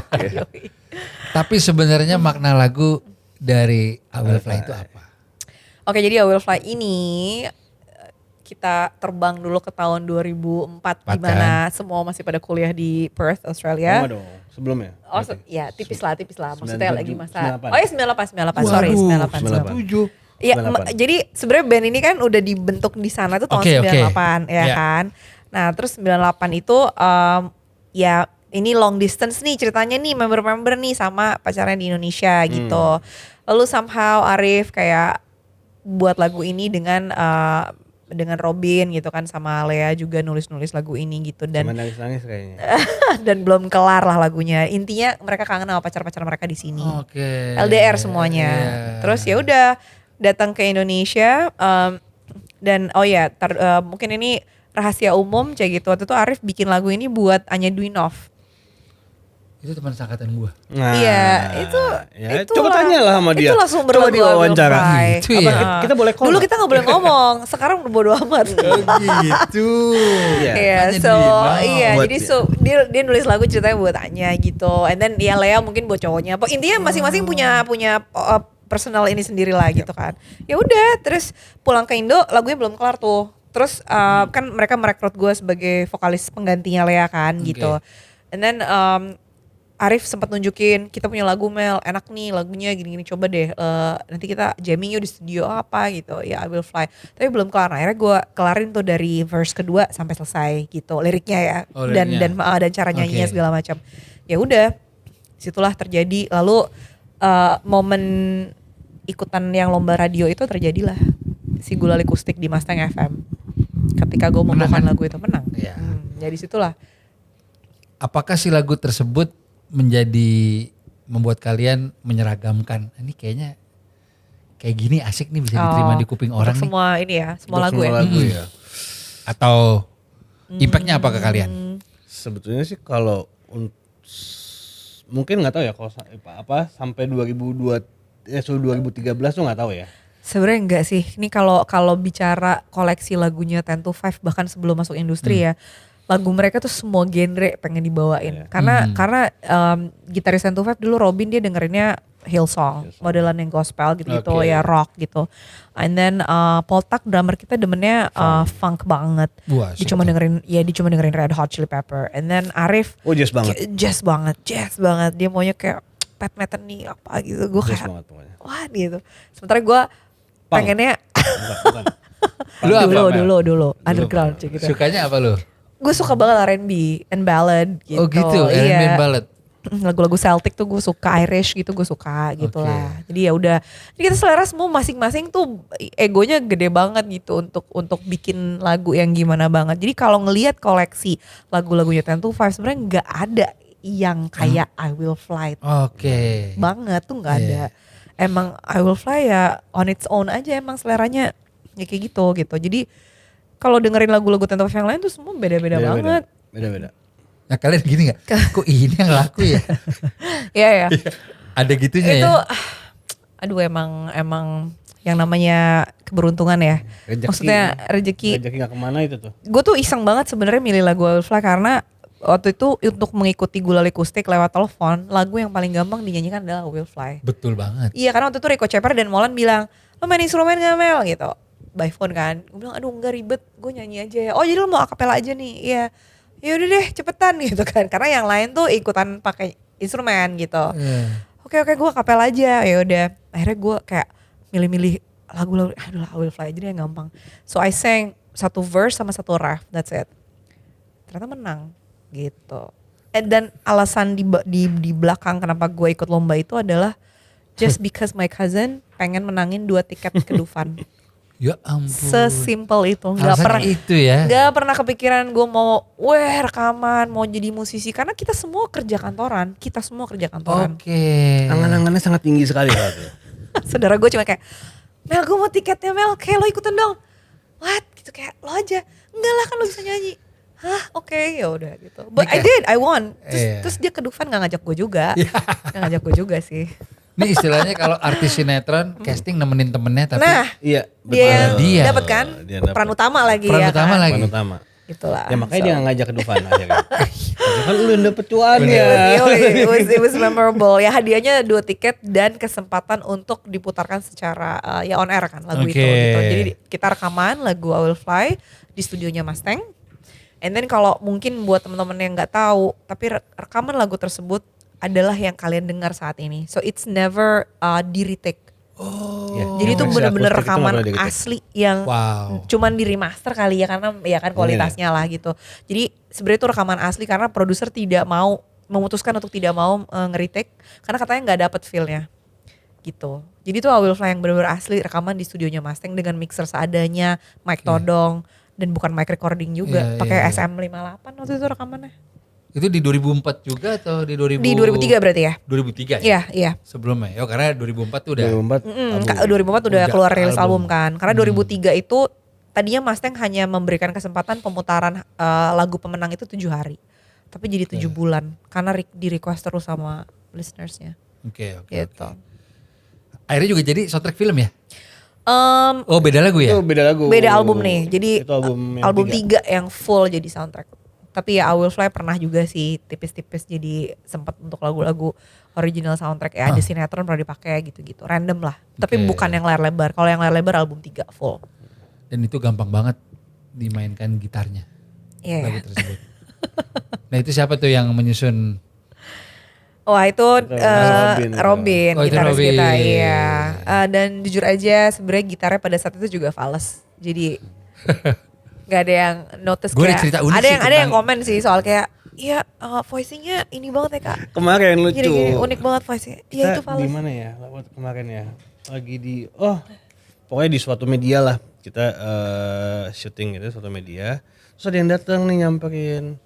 Speaker 1: Tapi sebenarnya makna lagu dari I Will Fly itu apa?
Speaker 2: Oke, jadi I Will Fly ini kita terbang dulu ke tahun 2004 di mana semua masih pada kuliah di Perth, Australia.
Speaker 3: Lama dong, sebelumnya.
Speaker 2: Oh, ya tipis lah. Maksudnya lagi masa.
Speaker 3: 98.
Speaker 2: Oh ya 98. Sorry, 98.
Speaker 3: 97.
Speaker 2: Iya,
Speaker 3: 98.
Speaker 2: jadi sebenarnya band ini kan udah dibentuk di sana tuh tahun 98 ya kan. Nah, terus 98 itu ya ini long distance nih ceritanya nih member-member nih sama pacarnya di Indonesia gitu. Lalu somehow Arif kayak buat lagu ini dengan Robin gitu kan sama Lea juga nulis lagu ini gitu dan
Speaker 3: Sama nangis-nangis kayaknya.
Speaker 2: dan belum kelar lah lagunya. Intinya mereka kangen sama pacar-pacar mereka di sini.
Speaker 1: Oke.
Speaker 2: LDR semuanya. Terus ya udah datang ke Indonesia dan mungkin ini rahasia umum kayak gitu. Waktu itu Arif bikin lagu ini buat Anya Dwinov.
Speaker 1: Itu teman seangkatan gue.
Speaker 3: Nah,
Speaker 2: Iya, itu
Speaker 3: coba tanya lah sama dia.
Speaker 2: Itulah sumber
Speaker 3: Coba
Speaker 2: lagu
Speaker 3: diwawancara.
Speaker 2: I Will Fly.
Speaker 1: Gitu ya?
Speaker 3: Kita boleh call.
Speaker 2: Dulu kita gak boleh ngomong, sekarang udah bodo amat.
Speaker 1: Gitu.
Speaker 2: Iya,
Speaker 1: Anya
Speaker 2: so
Speaker 1: Dwinov.
Speaker 2: iya,
Speaker 3: Buat
Speaker 2: jadi dia nulis lagu ceritanya buat Anya gitu. And then ya Lea mungkin buat cowoknya. Intinya masing-masing punya personal ini sendiri lah gitu kan. Ya udah, terus pulang ke Indo lagunya belum kelar tuh. Terus kan mereka merekrut gue sebagai vokalis penggantinya Lea kan gitu. And then Arif sempat nunjukin kita punya lagu Mel, enak nih lagunya gini-gini, coba deh nanti kita jamming yuk di studio apa gitu ya I Will Fly. Tapi belum kelar, akhirnya gue kelarin tuh dari verse kedua sampai selesai gitu liriknya ya dan cara nyanyinya segala macam. Ya udah, situlah terjadi lalu momen ikutan yang lomba radio itu terjadilah si Gulali Kustik di Mustang FM. Ketika gue membawakan lagu itu menang.
Speaker 1: Ya.
Speaker 2: Jadi situlah.
Speaker 1: Apakah si lagu tersebut membuat kalian menyeragamkan? Ini kayaknya kayak gini asik nih bisa diterima di kuping orang nih.
Speaker 2: Semua ini ya, semua lagu
Speaker 3: ya.
Speaker 1: Atau impactnya apa ke kalian?
Speaker 3: Sebetulnya sih kalau mungkin nggak tahu ya kalau sampai 2013 tuh nggak tahu ya.
Speaker 2: Sebenarnya enggak sih. Ini kalau bicara koleksi lagunya 10 to 5 bahkan sebelum masuk industri ya. Lagu mereka tuh semua genre pengen dibawain. Karena gitaris 10 to 5 dulu Robin dia dengerinnya Hillsong, modelan yang gospel gitu-gitu
Speaker 1: Okay.
Speaker 2: ya, rock gitu. And then Poltak drummer kita demennya funk banget.
Speaker 1: Wah,
Speaker 2: Dia cuma dengerin Red Hot Chili Pepper. And then Arif
Speaker 3: jazz banget.
Speaker 2: jazz banget. Dia maunya kayak Pat Metheny apa gitu. Gue
Speaker 3: Jazz
Speaker 2: kayak
Speaker 3: banget pokoknya.
Speaker 2: wah gitu. Sementara gue pengennya
Speaker 3: Bukan.
Speaker 1: Lu apa, Mel?
Speaker 2: dulu underground gitu.
Speaker 1: Sukanya apa lu?
Speaker 2: Gue suka banget R&B and ballad gitu.
Speaker 1: Oh gitu, R&B
Speaker 2: Iya.
Speaker 1: ballad.
Speaker 2: Lagu-lagu Celtic tuh gue suka, Irish gitu gue suka gitu lah. Jadi ya udah, jadi kita selera semua masing-masing tuh egonya gede banget gitu untuk bikin lagu yang gimana banget. Jadi kalau ngelihat koleksi lagu-lagunya 10to 5 sebenarnya nggak ada yang kayak I Will Fly
Speaker 1: Oke.
Speaker 2: banget tuh nggak ada. Emang I Will Fly ya on its own aja emang seleranya ya kayak gitu. Jadi kalau dengerin lagu-lagu 10to 5 yang lain tuh semua beda-beda banget.
Speaker 3: Beda-beda.
Speaker 1: Nah kalian gini gak? Kok ini yang laku ya?
Speaker 2: Iya ya.
Speaker 1: Ada gitunya
Speaker 2: Itu
Speaker 1: ya?
Speaker 2: aduh emang yang namanya keberuntungan ya.
Speaker 3: Rezeki.
Speaker 2: Maksudnya rezeki.
Speaker 3: Rezeki gak kemana itu tuh.
Speaker 2: Gue tuh iseng banget sebenarnya milih lagu I Will Fly karena waktu itu untuk mengikuti Gulali Kustik lewat telepon, lagu yang paling gampang dinyanyikan adalah I Will Fly.
Speaker 1: Betul banget.
Speaker 2: Iya karena waktu itu Rico Ceper dan Molan bilang, lo main instrumen gak Mel gitu. By phone kan. Gue bilang aduh enggak ribet, gue nyanyi aja ya. Oh jadi lo mau akapela aja nih. Iya. Ya udah deh cepetan gitu kan. Karena yang lain tuh ikutan pakai instrumen gitu. Oke gue akapela aja. Ya udah. Akhirnya gue kayak milih-milih lagu-lagu. Aduh I Will Fly aja deh yang gampang. So I sang satu verse sama satu ref. That's it. Ternyata menang gitu. Dan alasan di belakang kenapa gue ikut lomba itu adalah just because my cousin pengen menangin 2 tiket ke Dufan.
Speaker 1: Ya ampun.
Speaker 2: Sesimpel itu. Gak
Speaker 1: Alasannya
Speaker 2: pernah
Speaker 1: itu ya.
Speaker 2: Gak pernah kepikiran gue mau rekaman, mau jadi musisi. Karena kita semua kerja kantoran.
Speaker 1: Oke.
Speaker 3: Angan-angannya sangat tinggi sekali.
Speaker 2: Saudara gue cuma kayak, Mel gue mau tiketnya Mel, kayak lo ikutan dong. What? Gitu kayak lo aja. Enggak lah kan lo bisa nyanyi. Hah oke, ya udah gitu. But I did, I won. Terus dia ke Dufan gak ngajak gue juga. Gak ngajak gue juga sih.
Speaker 1: Ini istilahnya kalau artis sinetron casting nemenin temennya tapi
Speaker 2: Nah,
Speaker 3: Iya.
Speaker 2: dia dapat kan?
Speaker 3: Dia dapet.
Speaker 2: Peran utama lagi
Speaker 1: Peran
Speaker 2: ya
Speaker 1: utama
Speaker 2: kan?
Speaker 1: lagi.
Speaker 3: Peran utama.
Speaker 2: Itulah.
Speaker 3: Ya makanya dia gak ngajak ke Dufan akhirnya. Kan lu yang dapet cuannya.
Speaker 2: It was memorable. Ya hadiahnya 2 tiket dan kesempatan untuk diputarkan secara ya on air kan lagu itu gitu. Jadi kita rekaman lagu I Will Fly di studionya Mustang. And then kalau mungkin buat teman-teman yang nggak tahu, tapi rekaman lagu tersebut adalah yang kalian dengar saat ini. So it's never di retake. Jadi itu bener-bener rekaman asli yang cuman di remaster kali ya karena ya kan kualitasnya lah gitu. Jadi sebenarnya itu rekaman asli karena produser tidak mau memutuskan untuk tidak mau nge-retake karena katanya nggak dapet feel-nya gitu. Jadi itu I Will Fly yang bener-bener asli rekaman di studionya Mustang dengan mixer seadanya, mic todong dan bukan mic recording juga, pakai SM58 waktu itu rekamannya.
Speaker 1: Itu di 2004 juga atau di 2000?
Speaker 2: Di 2003 berarti ya?
Speaker 1: 2003 ya?
Speaker 2: Iya.
Speaker 1: Sebelumnya. Ya karena 2004 tuh udah.
Speaker 2: 2004 udah keluar rilis album kan. Karena 2003 itu tadinya Mustang hanya memberikan kesempatan pemutaran lagu pemenang itu 7 hari. Tapi jadi 7 bulan karena di request terus sama listenersnya.
Speaker 1: Oke.
Speaker 2: Gitu.
Speaker 1: Akhirnya juga jadi soundtrack film ya? Oh beda lagu ya?
Speaker 3: Itu beda lagu.
Speaker 2: Beda album nih. Jadi
Speaker 3: itu album
Speaker 2: 3 yang full jadi soundtrack. Tapi ya I Will Fly pernah juga sih tipis-tipis jadi sempat untuk lagu-lagu original soundtrack ya ada sinetron pernah dipakai gitu-gitu. Random lah. Tapi bukan yang layar lebar. Kalau yang layar lebar album 3 full.
Speaker 1: Dan itu gampang banget dimainkan gitarnya. Lagu tersebut. Nah itu siapa tuh yang menyusun?
Speaker 2: Wah itu Robin,
Speaker 1: Oh,
Speaker 2: gitaris
Speaker 1: Robin.
Speaker 2: kita, iya. Dan jujur aja sebenarnya gitarnya pada saat itu juga fals. Jadi nggak ada yang notice
Speaker 1: Gua ada
Speaker 2: kayak.
Speaker 1: cerita unik
Speaker 2: Ada
Speaker 1: sih
Speaker 2: yang
Speaker 1: tentang-
Speaker 2: komen sih soal kayak, iya voicingnya ini banget ya kak.
Speaker 3: Kemarin lucu.
Speaker 2: Gini, unik banget voicingnya. Iya itu
Speaker 3: Kita
Speaker 2: fals.
Speaker 3: di mana ya? Kemarin ya. Lagi di pokoknya di suatu media lah. Kita syuting gitu suatu media. Terus ada yang datang nih nyamperin.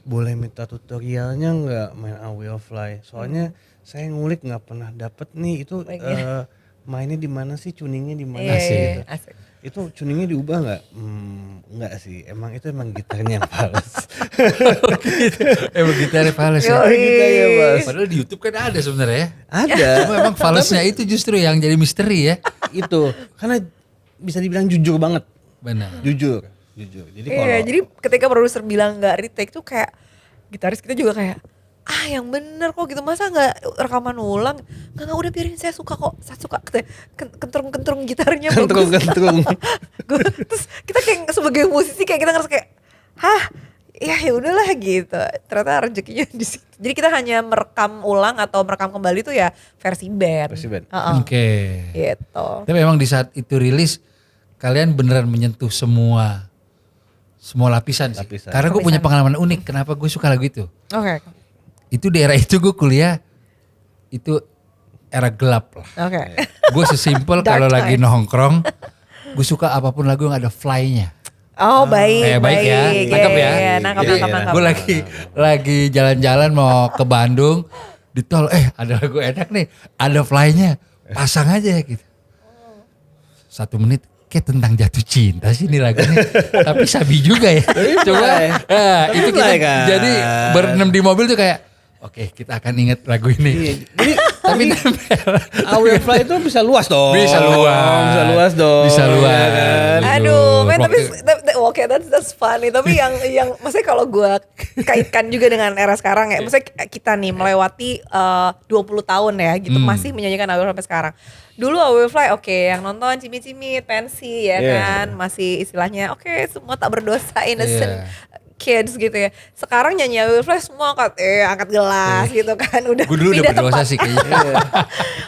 Speaker 3: Boleh minta tutorialnya nggak main I Will Fly? Soalnya saya ngulik nggak pernah dapet nih itu mainnya di mana sih, tuningnya di mana sih gitu.
Speaker 2: Asik.
Speaker 3: Itu tuningnya diubah nggak? Enggak sih. Emang gitarnya yang fals.
Speaker 1: Emang gitarnya fals ya?
Speaker 3: Gitarnya fals.
Speaker 1: Padahal di YouTube kan ada sebenarnya ya.
Speaker 3: Ada.
Speaker 1: Cuma emang falsnya itu justru yang jadi misteri ya.
Speaker 3: Itu karena bisa dibilang jujur banget.
Speaker 1: Benar.
Speaker 3: Jujur. Jadi
Speaker 2: Iya, jadi ketika produser bilang nggak retake tuh kayak gitaris kita juga kayak yang bener kok gitu, masa nggak rekaman ulang, nggak udah biarin, saya suka kok, saya suka kentrung gitarnya bagus. Terus kita kayak sebagai musisi kayak kita ngerasa kayak ya udahlah gitu, ternyata rezekinya di situ. Jadi kita hanya merekam ulang atau merekam kembali tuh ya versi band.
Speaker 1: Oke.
Speaker 2: Gitu.
Speaker 1: Tapi memang di saat itu rilis kalian beneran menyentuh semua lapisan sih. Karena gue punya pengalaman unik kenapa gue suka lagu itu.
Speaker 2: Oke.
Speaker 1: Itu di era itu gue kuliah, itu era gelap lah.
Speaker 2: Oke.
Speaker 1: Gue sesimpel kalau lagi nongkrong, gue suka apapun lagu yang ada fly-nya.
Speaker 2: Oh baik
Speaker 1: ya, nangkep ya.
Speaker 2: Nangkep.
Speaker 1: Gue lagi jalan-jalan mau ke Bandung, di tol, ada lagu enak nih, ada fly-nya, pasang aja gitu. 1 menit, kayak tentang jatuh cinta sih ini lagunya, tapi sabi juga ya. Coba, itu kita jadi berenam di mobil tuh kayak, oke, kita akan ingat lagu ini.
Speaker 3: Jadi
Speaker 1: tapi
Speaker 3: I Will Fly itu bisa luas dong.
Speaker 1: Bisa luas
Speaker 3: dong.
Speaker 1: Ya kan?
Speaker 2: Aduh, tapi oke, that's funny. Tapi yang maksudnya kalau gue kaitkan juga dengan era sekarang ya, maksudnya kita nih melewati 20 tahun ya gitu, masih menyanyikan I Will Fly sampai sekarang. Dulu I Will Fly yang nonton cimit-cimit, pensi ya kan, masih istilahnya semua tak berdosa, innocent kids gitu ya. Sekarang nyanyi I Will Fly semua angkat gelas gitu kan. Udah
Speaker 1: gue dulu
Speaker 2: pindah
Speaker 1: udah berdosa
Speaker 2: tempat.
Speaker 1: sih kayaknya.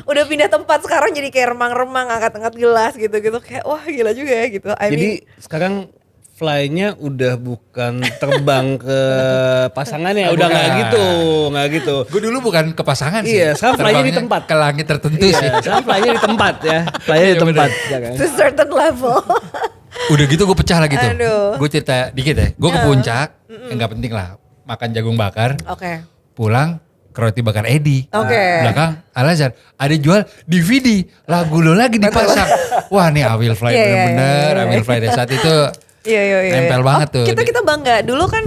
Speaker 2: Udah pindah tempat, sekarang jadi kayak remang-remang, angkat-angkat gelas gitu-gitu. Kayak wah gila juga ya gitu.
Speaker 3: Jadi sekarang fly-nya udah bukan terbang ke pasangannya, udah nggak gitu.
Speaker 1: Gue dulu bukan ke pasangan sih.
Speaker 3: Iya, sekarang fly-nya di tempat.
Speaker 1: Ke langit tertentu sih.
Speaker 3: Sekarang fly-nya di tempat ya. Fly-nya di tempat. Ya kan?
Speaker 2: To certain level.
Speaker 1: Udah gitu gue pecah lagi tuh.
Speaker 2: Aduh.
Speaker 1: Gue cerita dikit ya. Gue ke puncak, nggak penting lah. Makan jagung bakar.
Speaker 2: Oke.
Speaker 1: Pulang ke roti bakar Edi.
Speaker 2: Oke.
Speaker 1: Belakang Al-Azhar. Ada jual DVD. Lagu lo lagi dipasang. Wah nih I Will Fly bener-bener. I Will Fly dari saat itu.
Speaker 2: Iya.
Speaker 1: Nempel banget tuh.
Speaker 2: Kita bangga. Dulu kan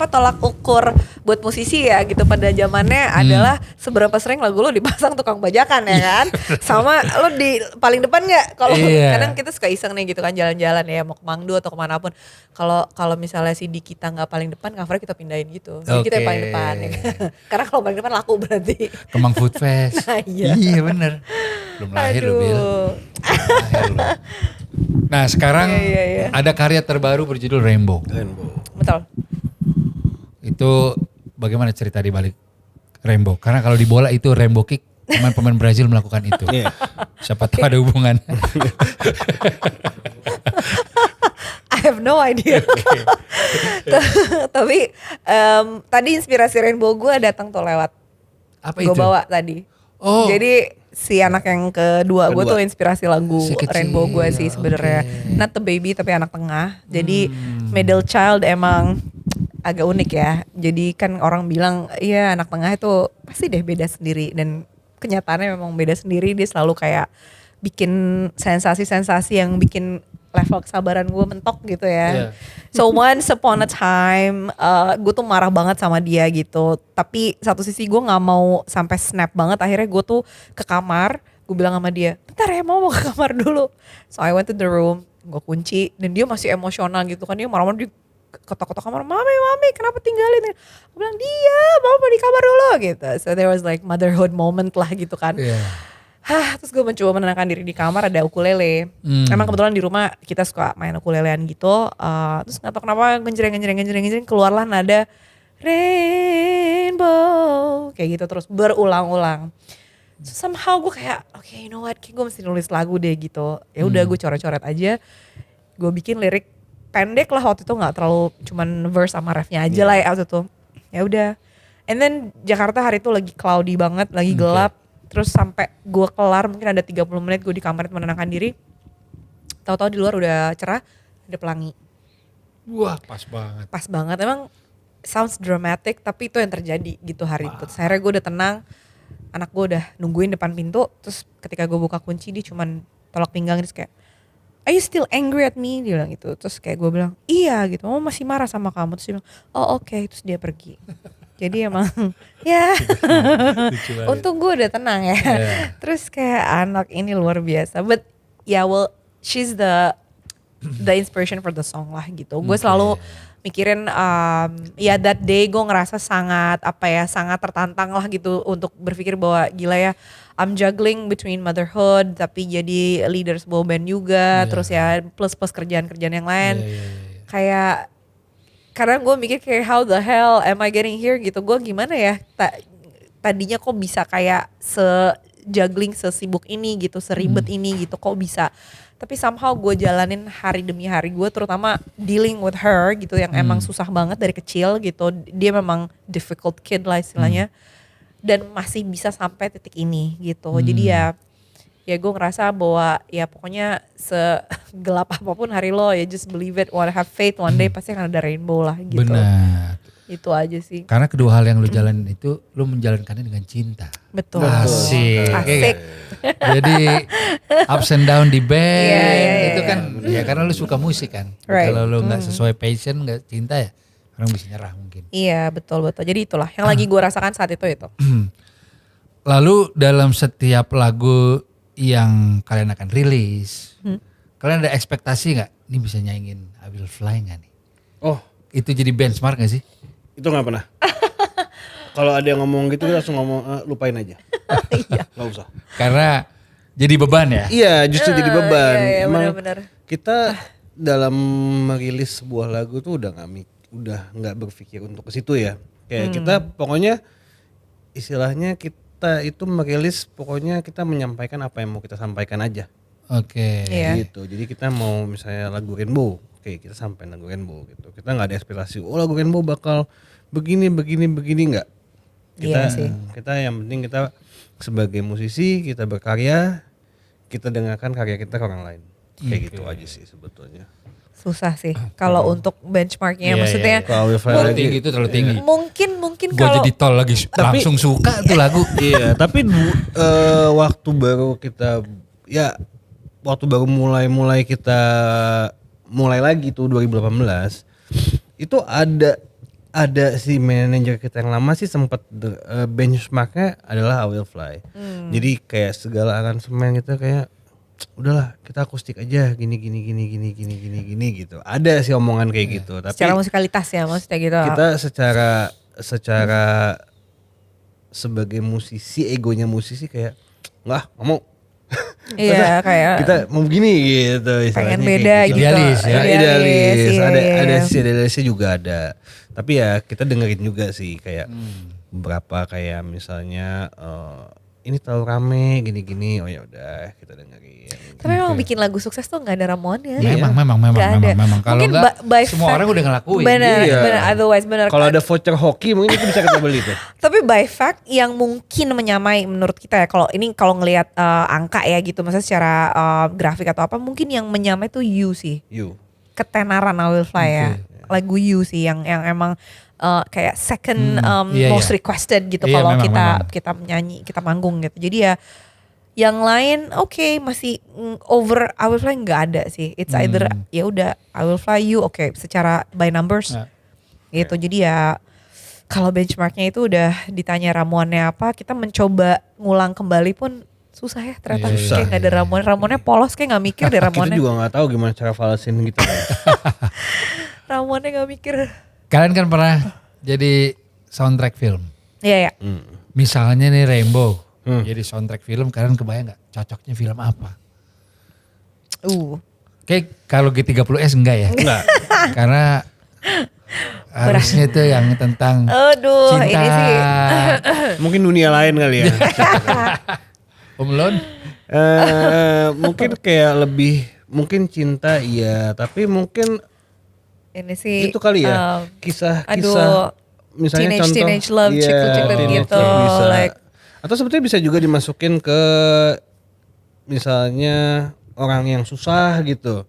Speaker 2: tolak ukur buat musisi ya gitu pada zamannya adalah seberapa sering lagu lo dipasang tukang bajakan ya kan. Sama lo di paling depan nggak? Kalau kadang kita suka iseng nih gitu kan jalan-jalan ya mau ke Mangdu atau kemanapun. Kalau misalnya CD kita nggak paling depan, covernya kita pindahin gitu. Jadi kita yang paling depan ya kan. Karena kalau paling depan laku berarti.
Speaker 1: Kemang Food Fest.
Speaker 2: Nah, iya.
Speaker 1: Iya bener. Belum lahir lo Bil. Nah sekarang ada karya terbaru berjudul Rainbow.
Speaker 2: Betul.
Speaker 1: Itu bagaimana cerita di balik Rainbow? Karena kalau di bola itu Rainbow Kick, pemain Brazil melakukan itu. Siapa tahu ada hubungan.
Speaker 2: I have no idea. Tapi tadi inspirasi Rainbow gue datang tuh lewat.
Speaker 1: Apa itu?
Speaker 2: Gue bawa tadi.
Speaker 1: Oh.
Speaker 2: Jadi si anak yang kedua gue tuh inspirasi lagu Rainbow gue sih sebenarnya. Not the baby tapi anak tengah. Jadi middle child emang agak unik ya. Jadi kan orang bilang iya anak tengah itu pasti deh beda sendiri. Dan kenyataannya memang beda sendiri. Dia selalu kayak bikin sensasi-sensasi yang bikin level kesabaran gue mentok gitu ya. So once upon a time gue tuh marah banget sama dia gitu. Tapi satu sisi gue gak mau sampai snap banget. Akhirnya gue tuh ke kamar. Gue bilang sama dia, bentar ya mau ke kamar dulu. So I went to the room. Gue kunci. Dan dia masih emosional gitu kan. Dia marah-marah di ketok-ketok kamar. Mami kenapa tinggalin? Gue bilang dia mau di kamar dulu gitu. So there was like motherhood moment lah gitu kan. Terus gue mencoba menenangkan diri di kamar, ada ukulele. Emang kebetulan di rumah kita suka main ukulelean gitu. Terus gak tau kenapa genjreng keluarlah nada Rainbow kayak gitu terus berulang-ulang. So somehow gue kayak you know what, kayak gue mesti nulis lagu deh gitu. Ya udah gue coret-coret aja. Gue bikin lirik pendek lah waktu itu, nggak terlalu cuman verse sama refnya aja lah ya waktu itu. Ya udah. And then Jakarta hari itu lagi cloudy banget, lagi gelap. Terus sampai gue kelar mungkin ada 30 menit gue di kamar menenangkan diri. Tahu-tahu di luar udah cerah, ada pelangi.
Speaker 1: Wah pas banget.
Speaker 2: Pas banget, emang sounds dramatic tapi itu yang terjadi gitu hari itu. Terus akhirnya gue udah tenang, anak gue udah nungguin depan pintu. Terus ketika gue buka kunci dia cuman tolak pinggang terus kayak, are you still angry at me? Dia bilang gitu. Terus kayak gue bilang, iya gitu, mama masih marah sama kamu. Terus dia bilang, oh oke. Terus dia pergi. Jadi emang ya untung gue udah tenang ya. Terus kayak anak ini luar biasa. But yeah, well she's the inspiration for the song lah gitu. Gue selalu mikirin ya that day gue ngerasa sangat sangat tertantang lah gitu untuk berpikir bahwa gila ya, I'm juggling between motherhood tapi jadi leader sebuah band juga, terus ya plus kerjaan-kerjaan yang lain. Kayak karena gue mikir kayak how the hell am I getting here gitu, gue gimana ya tadinya kok bisa kayak juggling sesibuk ini gitu, seribet ini gitu, kok bisa. Tapi somehow gue jalanin hari demi hari gue, terutama dealing with her gitu yang emang susah banget dari kecil gitu. Dia memang difficult kid lah istilahnya. Dan masih bisa sampai titik ini gitu. Jadi ya gue ngerasa bahwa ya pokoknya segelap apapun hari lo, ya just believe it, wanna have faith, one day pasti akan ada rainbow lah gitu.
Speaker 1: Benar.
Speaker 2: Itu aja sih.
Speaker 1: Karena kedua hal yang lu jalanin itu lu menjalankannya dengan cinta.
Speaker 2: Betul.
Speaker 1: Asik. Jadi ups and down di band itu kan ya karena lu suka musik kan. Kalau lu nggak sesuai passion, nggak cinta ya orang bisa nyerah mungkin.
Speaker 2: Iya betul. Jadi itulah yang lagi gue rasakan saat itu.
Speaker 1: Lalu dalam setiap lagu yang kalian akan rilis, kalian ada ekspektasi nggak? Ini bisa nyaingin I Will Fly nggak nih?
Speaker 3: Oh,
Speaker 1: itu jadi benchmark nggak sih?
Speaker 3: Itu nggak pernah. Kalau ada yang ngomong gitu langsung ngomong lupain aja. Nggak usah.
Speaker 1: Karena jadi beban ya?
Speaker 3: Iya, justru jadi beban.
Speaker 2: Iya,
Speaker 3: Emang
Speaker 2: benar.
Speaker 3: kita dalam merilis sebuah lagu tuh udah nggak berpikir untuk ke situ ya. Kayak kita pokoknya istilahnya kita itu merilis, pokoknya kita menyampaikan apa yang mau kita sampaikan aja.
Speaker 1: Oke.
Speaker 3: Gitu. Jadi kita mau misalnya lagu Rainbow, oke kita sampai lagu Rainbow gitu. Kita nggak ada ekspektasi, oh lagu Rainbow bakal begini nggak. Kita yang penting kita sebagai musisi kita berkarya, kita dengarkan karya kita ke orang lain. Kayak gitu aja sih sebetulnya.
Speaker 2: Susah sih kalau untuk benchmarknya, maksudnya
Speaker 3: terlalu
Speaker 1: tinggi itu terlalu tinggi.
Speaker 2: Mungkin
Speaker 1: Gua
Speaker 2: kalau
Speaker 1: jadi tol lagi langsung suka tuh lagu.
Speaker 3: Iya, tapi waktu baru mulai kita mulai lagi tuh 2018 itu ada si manajer kita yang lama sih sempat benchmarknya adalah I Will Fly. Jadi kayak segala aransemen gitu kayak udahlah kita akustik aja gini gitu. Ada sih omongan kayak gitu. Tapi
Speaker 2: secara musikalitas ya maksudnya gitu.
Speaker 3: Kita secara sebagai musisi, egonya musisi kayak nggak mau.
Speaker 2: Iya kayak
Speaker 3: kita mau begini gitu.
Speaker 2: Pengen beda gitu.
Speaker 1: Idealis ya.
Speaker 3: Idealis.
Speaker 2: Iya.
Speaker 3: Ada sisi idealisnya juga ada. Tapi ya kita dengerin juga sih kayak beberapa kayak misalnya ini terlalu rame gini-gini, oh ya udah kita dengerin.
Speaker 2: Tapi memang bikin lagu sukses tuh nggak ada ramuannya.
Speaker 1: Memang. Kalau nggak semua orang udah ngelakuin.
Speaker 2: Benar. Otherwise benar.
Speaker 3: Kalau ada voucher hoki mungkin itu bisa kita beli tuh.
Speaker 2: Tapi by fact yang mungkin menyamai menurut kita ya, kalau ngelihat angka ya gitu, maksudnya secara grafik atau apa, mungkin yang menyamai tuh You sih. Ketenaran I Will Fly ya. Lagu You sih yang emang kayak second most requested gitu kalau kita menyanyi, kita manggung gitu. Jadi ya yang lain masih over I Will Fly nggak ada sih. It's either ya udah I Will Fly You secara by numbers gitu. Jadi ya kalau benchmarknya itu udah ditanya ramuannya apa, kita mencoba ngulang kembali pun susah ya ternyata. Kayak nggak ada ramuannya polos, kayak nggak mikir deh ramuannya.
Speaker 3: Kita juga nggak tahu gimana cara falesin gitu.
Speaker 2: Ramuannya nggak mikir.
Speaker 1: Kalian kan pernah jadi soundtrack film.
Speaker 2: Iya.
Speaker 1: Misalnya nih Rainbow. Jadi soundtrack film, kalian kebayang gak cocoknya film apa? Kayak kalau G30S enggak ya? Enggak. Karena harusnya itu yang tentang cinta.
Speaker 2: Ini sih.
Speaker 3: Mungkin dunia lain kali ya.
Speaker 1: Home Alone?
Speaker 3: Mungkin kayak lebih, mungkin cinta iya, tapi mungkin
Speaker 2: ini sih
Speaker 3: itu kali ya, kisah misalnya
Speaker 2: teenage love, ciklet gitu. Like,
Speaker 3: atau sebetulnya bisa juga dimasukin ke misalnya orang yang susah gitu,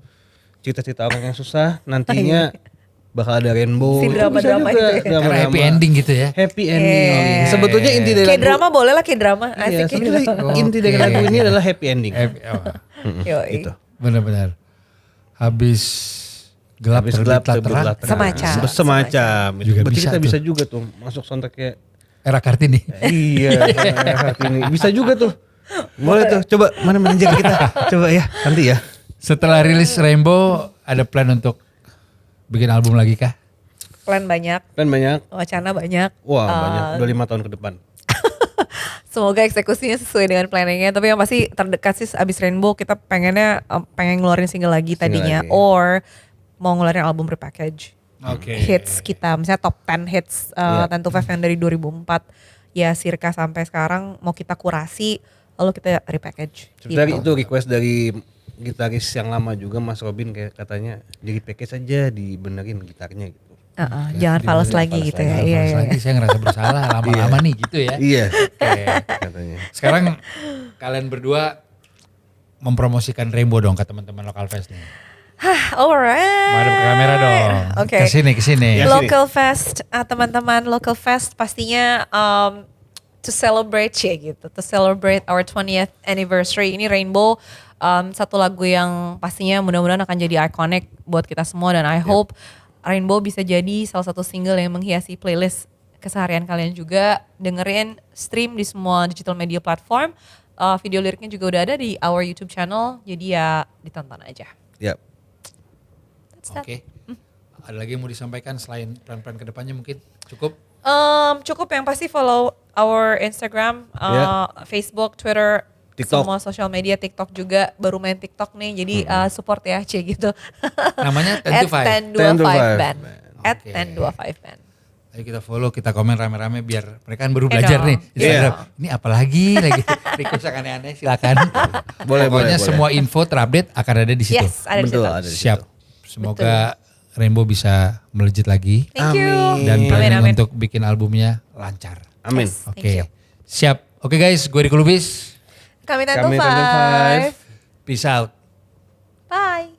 Speaker 3: cerita-cerita orang yang susah nantinya bakal ada rainbow.
Speaker 2: Si drama-drama itu ya.
Speaker 1: Karena happy ending gitu ya.
Speaker 3: Happy ending. Sebetulnya inti dari
Speaker 2: kayak drama boleh lah, kayak drama.
Speaker 3: Asik gitu. Inti dari lagu ini adalah happy ending.
Speaker 2: Gitu.
Speaker 1: Benar-benar. Habis gelap terang.
Speaker 3: Semacam.
Speaker 1: Juga
Speaker 3: berarti
Speaker 1: bisa
Speaker 3: kita
Speaker 1: tuh.
Speaker 3: bisa juga tuh masuk soundtrack kayak
Speaker 1: Era Kartini.
Speaker 3: Iya, Era Kartini. Bisa juga tuh. Boleh tuh. Coba mana manajer kita? Coba ya, nanti ya.
Speaker 1: Setelah rilis Rainbow, ada plan untuk bikin album lagi kah?
Speaker 2: Plan banyak. Wacana banyak.
Speaker 3: Wah banyak, udah 5 tahun ke depan.
Speaker 2: Semoga eksekusinya sesuai dengan planningnya. Tapi yang pasti terdekat sih abis Rainbow kita pengen ngeluarin single lagi tadinya. Or mau ngeluarin album repackage. Hits kita, misalnya top 10 hits 10 to 5 yang dari 2004. Ya circa sampai sekarang mau kita kurasi. Lalu kita repackage.
Speaker 3: Sebenarnya itu request dari gitaris yang lama juga Mas Robin, kayak katanya di repackage aja, dibenerin gitarnya gitu.
Speaker 2: Jangan fals lagi gitu ya.
Speaker 1: Iya. Lagi saya ngerasa bersalah lama-lama nih gitu ya.
Speaker 3: Iya. Katanya.
Speaker 1: Sekarang kalian berdua mempromosikan Rainbow dong ke teman-teman Local Fest nih.
Speaker 2: Alright.
Speaker 1: Madep ke kamera dong.
Speaker 2: Oke.
Speaker 1: Kesini.
Speaker 3: Ya,
Speaker 2: Local Fest, teman-teman Local Fest pastinya to celebrate gitu. To celebrate our 20th anniversary. Ini Rainbow satu lagu yang pastinya mudah-mudahan akan jadi iconic buat kita semua. Dan I hope Rainbow bisa jadi salah satu single yang menghiasi playlist keseharian kalian juga. Dengerin, stream di semua digital media platform. Video liriknya juga udah ada di our YouTube channel. Jadi ya ditonton aja.
Speaker 3: Yap.
Speaker 1: Oke. Ada lagi yang mau disampaikan selain plan-plan kedepannya mungkin? Cukup?
Speaker 2: Cukup, yang pasti follow our Instagram, Facebook, Twitter,
Speaker 3: TikTok.
Speaker 2: semua social media, TikTok juga, baru main TikTok nih, jadi support ya gitu.
Speaker 1: Namanya 10 to 5.
Speaker 2: 1025 Band. At 1025 Band.
Speaker 1: Ayo kita follow, kita komen rame-rame biar mereka kan baru belajar nih Instagram. Ini apa lagi request yang aneh-aneh silakan. Pokoknya semua info terupdate akan ada di situ.
Speaker 2: Yes, ada di situ.
Speaker 3: Ada di situ.
Speaker 1: Siap. Semoga Rainbow bisa melejit lagi.
Speaker 2: Thank you.
Speaker 1: Dan planning untuk bikin albumnya lancar.
Speaker 3: Amin.
Speaker 2: Yes,
Speaker 1: Oke. Siap. Oke guys, gue Rico Lubis.
Speaker 2: Kami 10 to 5.
Speaker 1: Peace out.
Speaker 2: Bye.